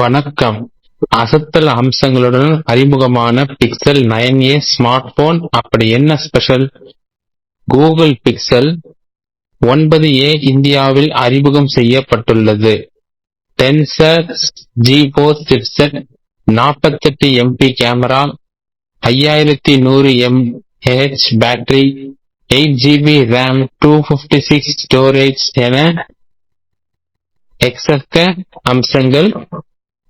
வணக்கம். அசத்தல் அம்சங்களுடன் அறிமுகமான பிக்சல் 9a ஸ்மார்ட் போன். அப்படி என்ன ஸ்பெஷல்? கூகுள் பிக்சல் 9a இந்தியாவில் அறிமுகம் செய்யப்பட்டுள்ளது. Tensor G4 chipset, 48 MP camera, 5100 mAh battery, 8GB RAM, 256 storage என எக்கச்சக்க அம்சங்கள்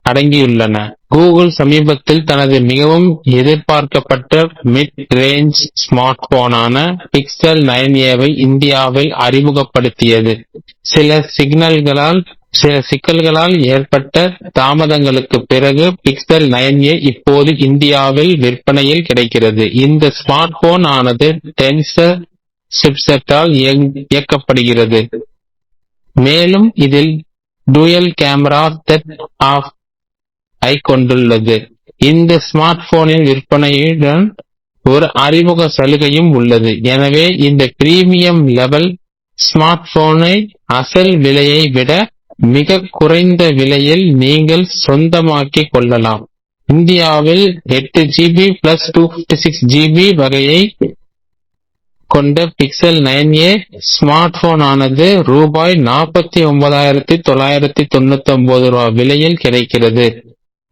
அடங்கியுள்ளன. கூகுள் சமீபத்தில் தனது மிகவும் எதிர்பார்க்கப்பட்ட மிட் ரேஞ்ச் ஸ்மார்ட் போனான பிக்சல் 9a இந்தியாவில் அறிமுகப்படுத்தியது. சில சிக்கல்களால் ஏற்பட்ட தாமதங்களுக்கு பிறகு பிக்சல் 9a இப்போது இந்தியாவில் விற்பனையில் கிடைக்கிறது. இந்த ஸ்மார்ட் போன் ஆனது டென்சர் சிப்செட்டால் இயக்கப்படுகிறது. மேலும் இதில் டூயல் கேமரா செட் ஆப் ஐ கொண்டுள்ளது. இந்த ஸ்மார்ட் போனின் விற்பனையுடன் ஒரு அறிமுக சலுகையும் உள்ளது. எனவே இந்த பிரீமியம் லெவல் ஸ்மார்ட் போனை அசல் விலையை விட மிக குறைந்த விலையில் நீங்கள் சொந்தமாக்கிக் கொள்ளலாம். இந்தியாவில் 8GB + 256GB வகையை கொண்ட பிக்சல் 9a ஸ்மார்ட் போன் ஆனது ரூபாய் 49,999 விலையில் கிடைக்கிறது.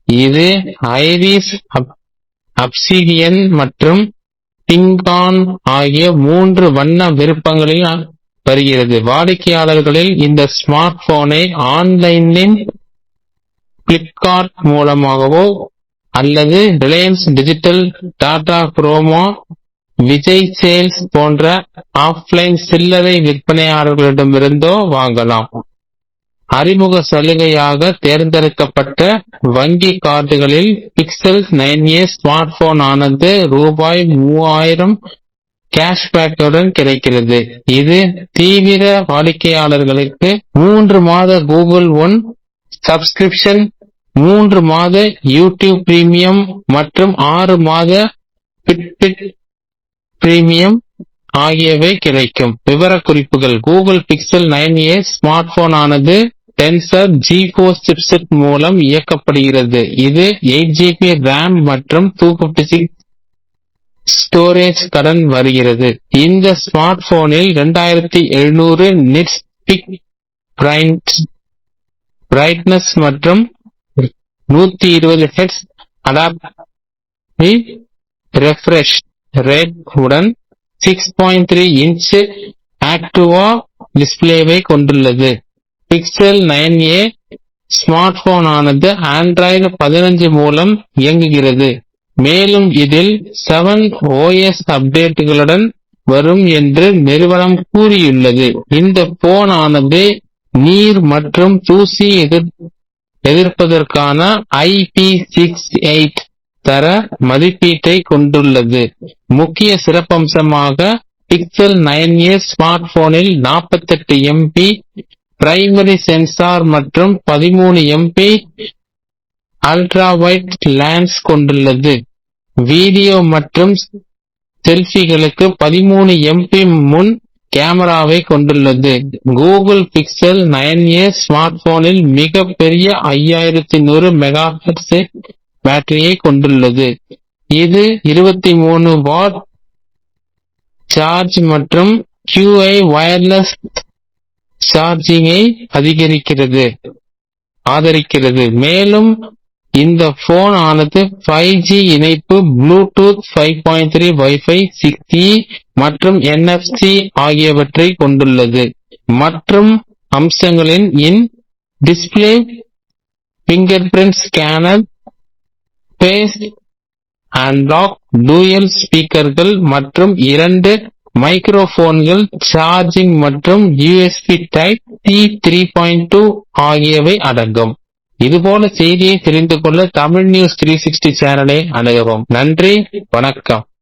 இது ஐரிஸ், அப்சிடியன் மற்றும் பிங்கான் ஆகிய 3 வண்ண விருப்பங்களில் வருகிறது. வாடிக்கையாளர்களில் இந்த ஸ்மார்ட் போனை ஆன்லைனில் பிளிப்கார்ட் மூலமாகவோ அல்லது Reliance Digital, Tata Croma, Vijay Sales போன்ற ஆஃப்லைன் சில்லறை விற்பனையாளர்களிடமிருந்தோ வாங்கலாம். அறிமுக சலுகையாக தேர்ந்தெடுக்கப்பட்ட வங்கி கார்டுகளில் பிக்சல் 9a ஸ்மார்ட் போன் ஆனது ரூபாய் 3000 கேஷ்பேக்குடன் கிடைக்கிறது. இது தீவிர வாடிக்கையாளர்களுக்கு 3 மாத கூகுள் ஒன் சப்ஸ்கிரிப்ஷன், 3 மாத யூடியூப் பிரீமியம் மற்றும் 6 மாத பிட்பிட் பிரீமியம் ஆகியவை கிடைக்கும். விவரக்குறிப்புகள்: Google pixel 9a smart phone ஆனது டென்சர் G4 சிப்செட் மூலம் இயக்கப்படுகிறது. இது 8GB RAM மற்றும் 256 ஸ்டோரேஜ் கடன் வருகிறது. இந்த ஸ்மார்ட் போனில் 2700 நிட்ஸ் பீக் பிரைட்னஸ் மற்றும் 120 Hz அடாப்டிவ் ரெஃப்ரெஷ் ரேட் உடன் 6.3 இன்ச் ஆக்டிவா டிஸ்பிளேவை கொண்டுள்ளது. பிக்சல் 9a ஸ்மார்ட் போன் ஆனது ஆண்ட்ராய்டு 15 மூலம் இயங்குகிறது. மேலும் இதில் 7 OS அப்டேட்டுகளுடன் வரும் என்று நிறுவனம் கூறியுள்ளது. இந்த போன் ஆனது நீர் மற்றும் தூசி எதிர்ப்பதற்கான IP68 தர மதிப்பீட்டை கொண்டுள்ளது. முக்கிய சிறப்பம்சமாக பிக்சல் 9a ஸ்மார்ட் போனில் 48 MP பிரைமரி சென்சார் மற்றும் 13 MP அல்ட்ரா வைட் லென்ஸ் கொண்டுள்ளது. வீடியோ மற்றும் செல்ஃபிகளுக்கு 13 MP முன் கேமராவை கொண்டுள்ளது. கூகுள் பிக்சல் 9a ஸ்மார்ட் போனில் மிக பெரிய 5100 MHz பேட்டரியை கொண்டுள்ளது. இது 23 வாட் சார்ஜ் மற்றும் QI வயர்லெஸ் சார்ஜிங்கை ஆதரிக்கிறது. மேலும் இந்த போன் ஆனது 5G இணைப்பு, ப்ளூடூத் 5.3, வைஃபை 6E மற்றும் NFC ஆகியவற்றை கொண்டுள்ளது. மற்றும் அம்சங்களின் in display, fingerprint scanner, face unlock, dual ஸ்பீக்கர்கள் மற்றும் 2 மைக்ரோபோன்கள், சார்ஜிங் மற்றும் USB Type-C 3.2 ஆகியவை அடங்கும். இதுபோல செய்தியை தெரிந்து கொள்ள தமிழ் நியூஸ் 360 சேனலை அணுகவும். நன்றி, வணக்கம்.